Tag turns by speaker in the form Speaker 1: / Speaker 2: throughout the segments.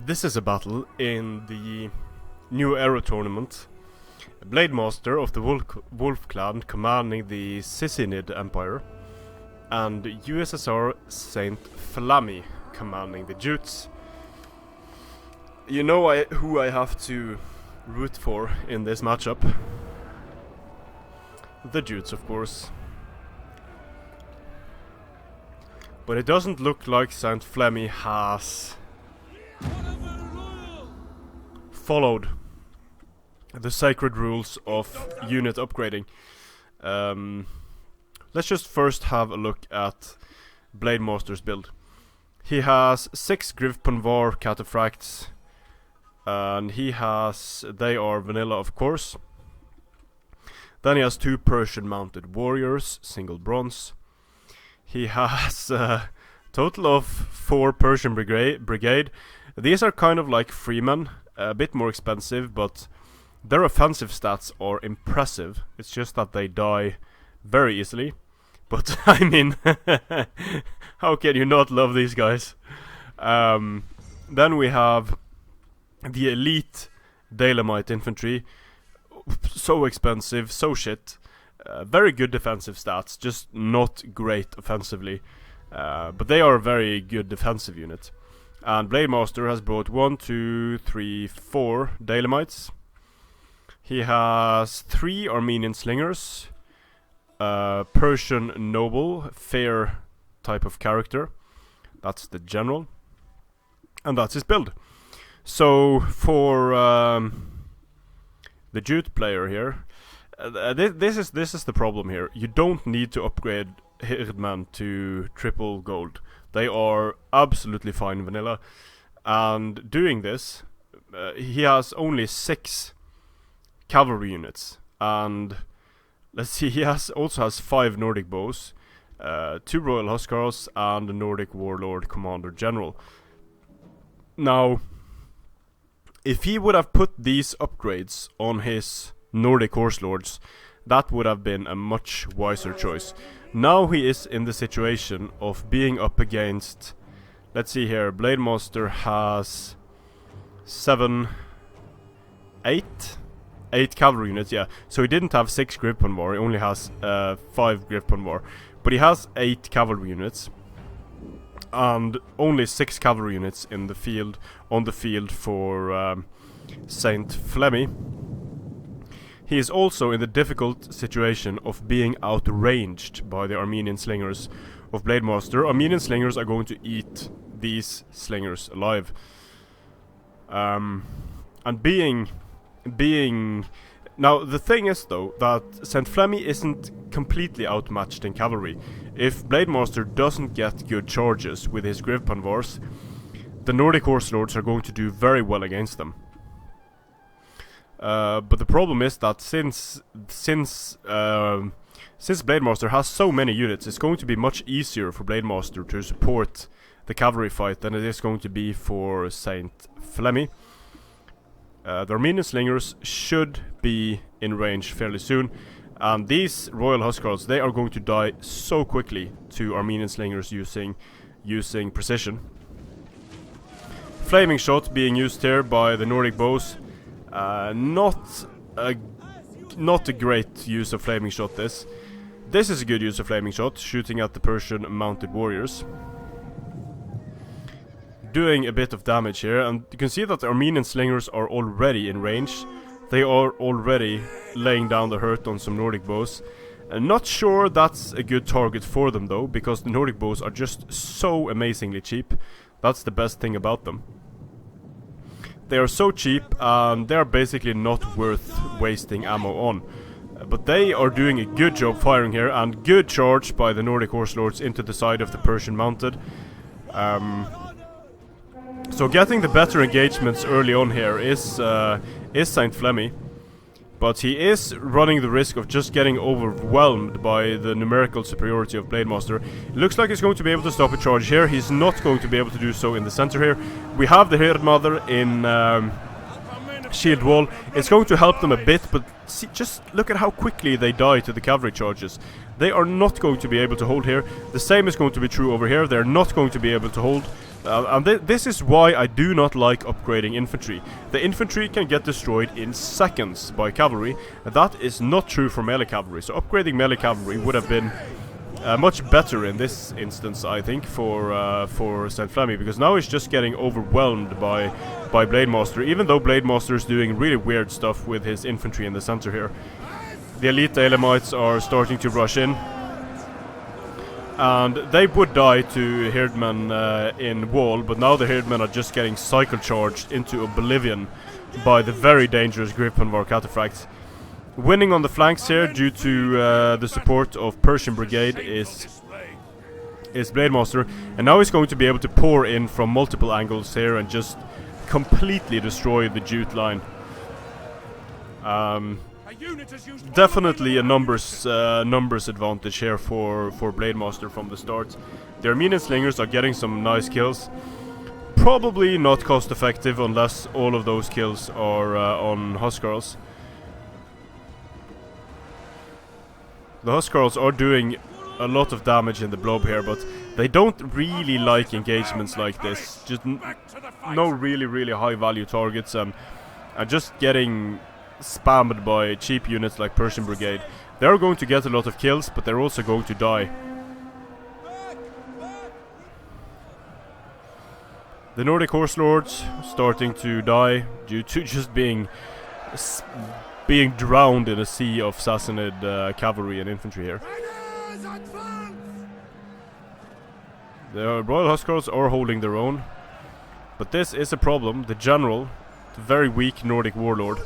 Speaker 1: This is a battle in the new era tournament. Blademaster of the Wolf clan commanding the Sissynids Empire, and USSR Saint Flammy commanding the Jutes. You know who I have to root for in this matchup. The Jutes, of course. But it doesn't look like Saint Flammy has followed the sacred rules of unit upgrading. Let's just first have a look at Blademaster's build. He has 6 Grifponvar cataphracts, and they are vanilla, of course. Then he has 2 Persian mounted warriors, single bronze. He has a total of 4 Persian brigade. These are kind of like freemen, a bit more expensive, but their offensive stats are impressive. It's just that they die very easily. But I mean, how can you not love these guys? Then we have the elite Dalemite infantry. So expensive, so shit. Very good defensive stats, just not great offensively. But they are a very good defensive unit. And Blademaster has brought 1, 2, 3, 4 Dalemites. He has 3 Armenian slingers, Persian noble, fair type of character. That's the general. And that's his build. So for the Jute player here, this is the problem here. You don't need to upgrade Hirdman to triple gold. They are absolutely fine vanilla. And doing this, he has only 6 cavalry units. And let's see, he also has 5 Nordic bows, 2 Royal Huskars, and a Nordic Warlord Commander General. Now, if he would have put these upgrades on his Nordic Horse Lords, that would have been a much wiser choice. Now he is in the situation of being up against, let's see here, Blademaster has 8 cavalry units, yeah. So he didn't have 6 Grifponvar, he only has 5 Grifponvar. But he has 8 cavalry units, and only 6 cavalry units on the field for Saint Flemmy. He is also in the difficult situation of being outranged by the Armenian slingers of Blademaster. Armenian slingers are going to eat these slingers alive. And being now, the thing is though that Saint Flemmy isn't completely outmatched in cavalry. If Blademaster doesn't get good charges with his Grifponvars, the Nordic Horse Lords are going to do very well against them. But the problem is that since Blademaster has so many units, it's going to be much easier for Blademaster to support the cavalry fight than it is going to be for Saint Flemmy. The Armenian slingers should be in range fairly soon, and these Royal Huskars, they are going to die so quickly to Armenian slingers using precision. Flaming shot being used here by the Nordic bows. Not a great use of flaming shot. This is a good use of flaming shot, shooting at the Persian mounted warriors, doing a bit of damage here. And you can see that the Armenian slingers are already in range. They are already laying down the hurt on some Nordic bows. I'm not sure that's a good target for them though, because the Nordic bows are just so amazingly cheap. That's the best thing about them. They are so cheap, and they are basically not worth wasting ammo on. But they are doing a good job firing here, and good charge by the Nordic Horse Lords into the side of the Persian mounted. So getting the better engagements early on here is Saint Flemmy. But he is running the risk of just getting overwhelmed by the numerical superiority of Blademaster. It looks like he's going to be able to stop a charge here. He's not going to be able to do so in the center here. We have the Herdmother in shield wall. It's going to help them a bit, but see, just look at how quickly they die to the cavalry charges. They are not going to be able to hold here. The same is going to be true over here. They're not going to be able to hold. And this is why I do not like upgrading infantry. The infantry can get destroyed in seconds by cavalry. That is not true for melee cavalry. So upgrading melee cavalry would have been much better in this instance, I think, for St. Flammy, because now he's just getting overwhelmed by Blademaster, even though Blademaster is doing really weird stuff with his infantry in the center here. The elite Elamites are starting to rush in. And they would die to Herdmen in wall, but now the Herdmen are just getting cycle charged into oblivion by the very dangerous Griffon-Var cataphracts. Winning on the flanks here due to the support of Persian Brigade is Blademaster, and now he's going to be able to pour in from multiple angles here and just completely destroy the Jute line. Definitely a numbers advantage here for Blademaster from the start. The Armenian slingers are getting some nice kills. Probably not cost effective unless all of those kills are on Huskarls. The Huskarls are doing a lot of damage in the blob here, but they don't really like engagements like this. Just no really high value targets, and just getting spammed by cheap units like Persian Brigade. They're going to get a lot of kills, but they're also going to die. The Nordic Horse Lords starting to die due to just being drowned in a sea of Sassanid cavalry and infantry here. The Royal Huskarls are holding their own, but this is a problem. The general, the very weak Nordic warlord,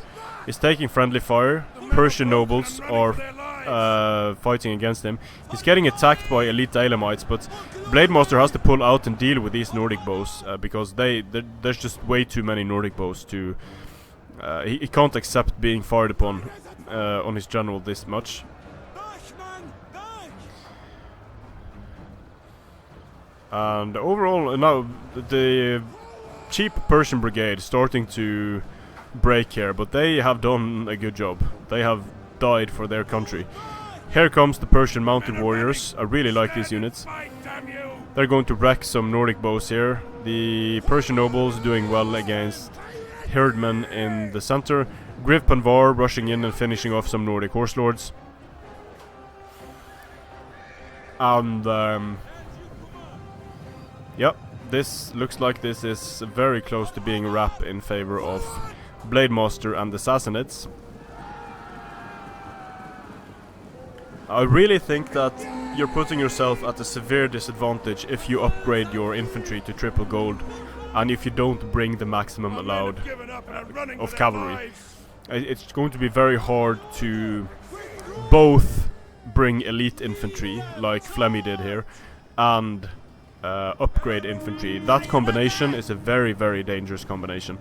Speaker 1: is taking friendly fire. Persian nobles are fighting against him. He's getting attacked by elite Elamites, but Blademaster has to pull out and deal with these Nordic bows because there's just way too many Nordic bows to... he can't accept being fired upon on his general this much. And overall, now the cheap Persian Brigade starting to break here, but they have done a good job. They have died for their country. Here comes the Persian mounted warriors. I really like these units. They're going to wreck some Nordic bows here. The Persian nobles doing well against Herdmen in the center. Griffon-Var rushing in and finishing off some Nordic horse lords. And yep, this looks like this is very close to being a wrap in favor of Blademaster and the Sissynids. I really think that you're putting yourself at a severe disadvantage if you upgrade your infantry to triple gold and if you don't bring the maximum allowed of cavalry. It's going to be very hard to both bring elite infantry, like Flammy did here, and upgrade infantry. That combination is a very dangerous combination,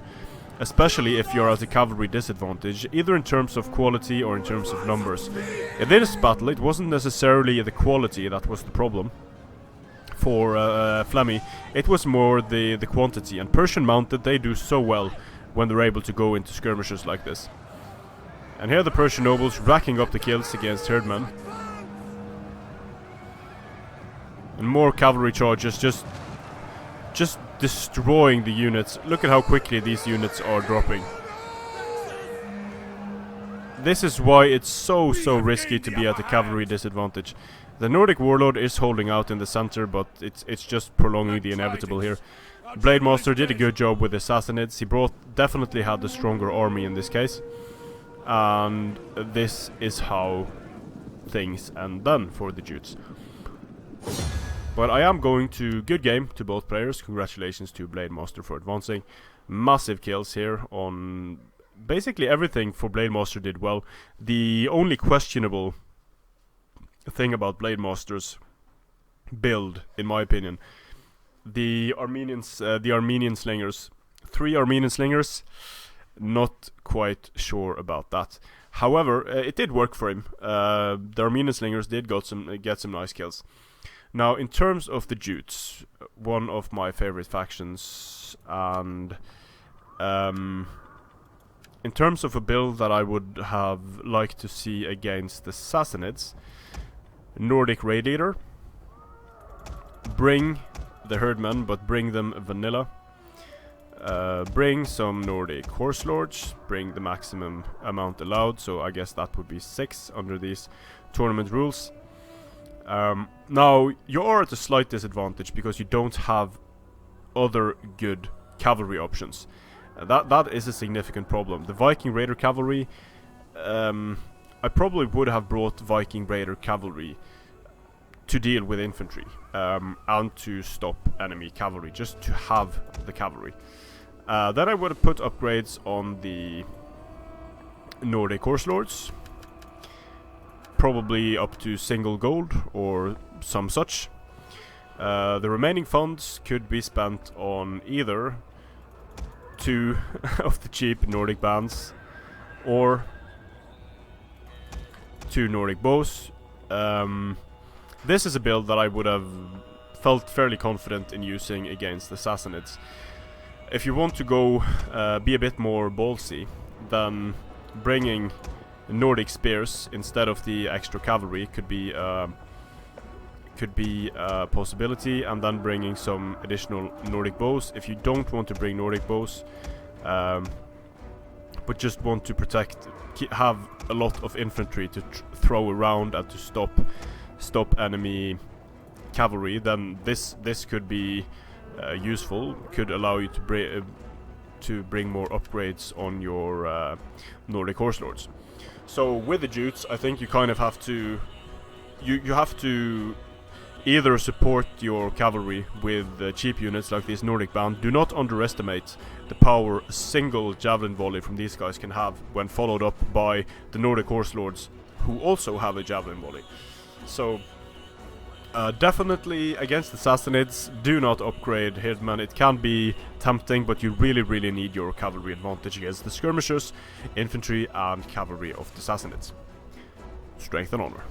Speaker 1: especially if you're at a cavalry disadvantage, either in terms of quality or in terms of numbers. In this battle, it wasn't necessarily the quality that was the problem for Flammy. It was more the quantity, and Persian mounted, they do so well when they're able to go into skirmishes like this. And here the Persian nobles racking up the kills against Herdmen. And more cavalry charges, just destroying the units. Look at how quickly these units are dropping. This is why it's so risky to be at a cavalry disadvantage. The Nordic warlord is holding out in the center, but it's just prolonging the inevitable here. Blademaster did a good job with the Sissynids. He definitely had the stronger army in this case. And this is how things end then for the Jutes. But I am going to good game to both players. Congratulations to Blademaster for advancing. Massive kills here on basically everything for Blademaster did well. The only questionable thing about Blademaster's build, in my opinion, the Armenian slingers. 3 Armenian slingers, not quite sure about that. However, it did work for him. The Armenian slingers did get some nice kills. Now, in terms of the Jutes, one of my favorite factions, and in terms of a build that I would have liked to see against the Sissynids, Nordic Radiator, bring the herdmen, but bring them vanilla. Bring some Nordic horse lords, bring the maximum amount allowed, so I guess that would be 6 under these tournament rules. Now, you are at a slight disadvantage because you don't have other good cavalry options. That is a significant problem. The Viking Raider Cavalry, I probably would have brought Viking Raider Cavalry to deal with infantry, and to stop enemy cavalry, just to have the cavalry. Then I would have put upgrades on the Nordic Horse Lords, probably up to single gold or some such. The remaining funds could be spent on either 2 of the cheap Nordic bands or 2 Nordic bows. This is a build that I would have felt fairly confident in using against the Sissynids. If you want to go be a bit more ballsy, then bringing Nordic spears instead of the extra cavalry could be a possibility, and then bringing some additional Nordic bows. If you don't want to bring Nordic bows, but just want to protect, have a lot of infantry to throw around and to stop enemy cavalry, then this could be useful. Could allow you to bring more upgrades on your Nordic horse lords. So with the Jutes, I think you kind of have to you have to either support your cavalry with cheap units like these Nordic bound. Do not underestimate the power a single javelin volley from these guys can have when followed up by the Nordic horse lords, who also have a javelin volley. So definitely against the Sissynids, do not upgrade Herdman. It can be tempting, but you really need your cavalry advantage against the skirmishers, infantry and cavalry of the Sissynids. Strength and honor.